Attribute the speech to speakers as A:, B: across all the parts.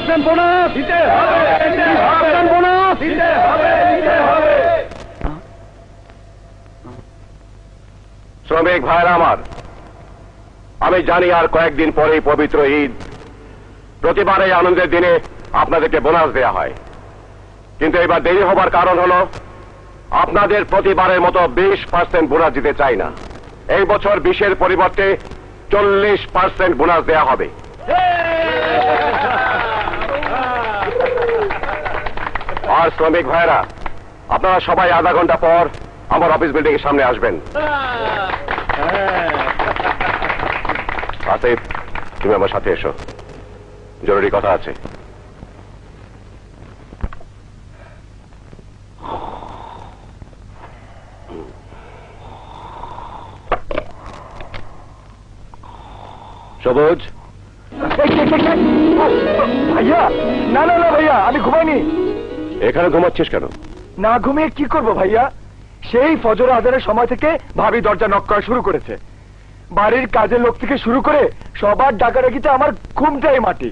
A: 20% bonus দিতে হবে, 20% bonus দিতে হবে, দিতে হবে।
B: শ্রমিক ভাইরা আমার, আমি জানি আর কয়েকদিন পরেই পবিত্র ঈদ। প্রতিবারে আনন্দের দিনে আপনাদেরকে বোনাস দেয়া হয়, কিন্তু এবার দেরি হবার কারণ হলো আপনাদের প্রতিবারের মতো 20% বোনাস দিতে চাই না। এই বছর 20-এর পরিবর্তে 40% বোনাস দেয়া হবে। আর শ্রমিক ভাইরা, আপনারা সবাই আধা ঘন্টা পর আমার অফিস বিল্ডিং এর সামনে আসবেন। আসিফ, তুমি আমার সাথে এসো, জরুরি কথা আছে। সবুজ,
A: ভাইয়া, না না না ভাইয়া, আমি ঘুমাইনি।
B: এখানে ঘুমাচ্ছিস কেন?
A: না ঘুমিয়ে কি করব ভাইয়া? সেই ফজর আজানের সময় থেকে ভাবি দরজা নক করা শুরু করেছে। বাড়ির কাজের লোক থেকে শুরু করে সবার ডাকাডাকিতে আমার ঘুমটাই মাটি।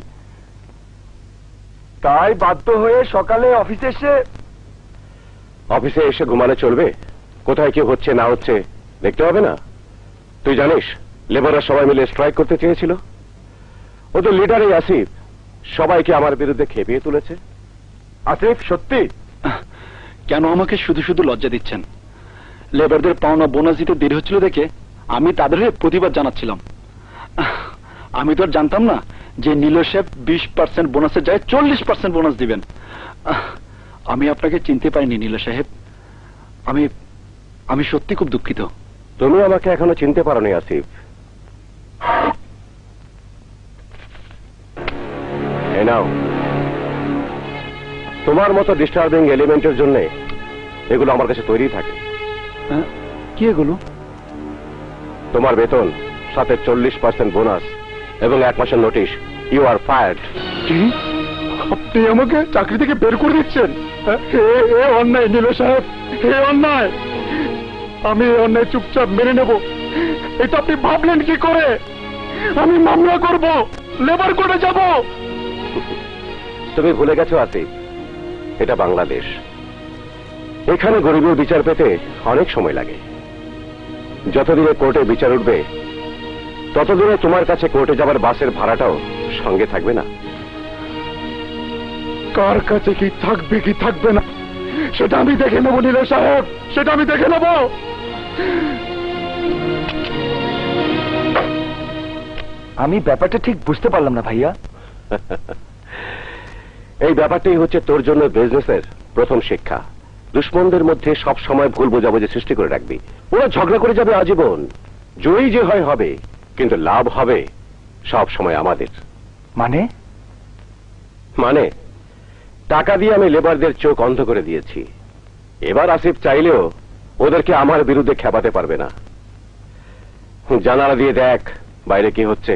A: তাই বাধ্য হয়ে সকালে
B: অফিসে এসে ঘুমালে চলবে? কোথায় কি হচ্ছে না হচ্ছে দেখতে হবে না? তুই জানিস লেবাররা সবাই মিলে স্ট্রাইক করতে চেয়েছিল। ওদের লিডার এই আসিফ সবাইকে আমার বিরুদ্ধে খেপিয়ে তুলেছে।
A: আসিফ, সত্যি?
C: কেন আমাকে শুধু শুধু লজ্জা দিচ্ছেন? লেবারদের পাওনা বোনাস দিতে দেরি হচ্ছিল দেখে আমি তাদের প্রতিবাদ জানাচ্ছিলাম। আমি তো আর জানতাম না যে নীল সাহেব 20% বোনাসের জায়গায় 40% বোনাস দিবেন। আমি আপনাকে চিনতে পারিনি নীল সাহেব। আমি সত্যি খুব দুঃখিত।
B: তুমি আমাকে এখনো চিনতে পারোনি আসিফ। এই নাও, তোমার মতো ডিস্টার্বিং এলিমেন্টের জন্য এগুলো আমার কাছে তৈরি থাকে।
C: কি এগুলো?
B: তোমার বেতন, সাথে 40% বোনাস এবং 1 মাসের নোটিশ। You are fired.
C: কি? আপনি আমাকে চাকরি থেকে বের করে দিচ্ছেন? এ অন্যায় নীল সাহেব, এ অন্যায়। আমি এই অন্যায় চুপচাপ মেনে নেব, এটা আপনি ভাবলেন কি করে? আমি মামলা করব, লেবার কোর্টে যাব।
B: তুমি ভুলে গেছো আসিফ, এটা বাংলাদেশ। এখানে গরিবের বিচার পেতে অনেক সময় লাগে। যতদিনে কোর্টে বিচার উঠবে ততদিনে তোমার কাছে কোর্টে যাবার বাসের ভাড়াটাও সঙ্গে থাকবে না।
C: কার কাছে কি থাকবে কি থাকবে না সেটা আমি দেখে নেব নীল সাহেব, সেটা আমি দেখে নেব।
A: আমি ব্যাপারটা ঠিক বুঝতে পারলাম না ভাইয়া।
B: এই ব্যাপারটাই হচ্ছে তোর জন্য বিজনেসের প্রথম শিক্ষা। দুশ্মনদের মধ্যে সব সময় ভুল বোঝাবুঝি সৃষ্টি করে রাখবি। ওরা ঝগড়া করে যাবে আজীবন, জয়ী যে হয় হবে, কিন্তু লাভ হবে সব সময় আমাদের। মানে টাকা দিয়ে আমি লেবারদের চোখ অন্ধ করে দিয়েছি। এবার আসিফ চাইলেও ওদেরকে আমার বিরুদ্ধে খেপাতে পারবে না। জানালা দিয়ে দেখ বাইরে কি হচ্ছে।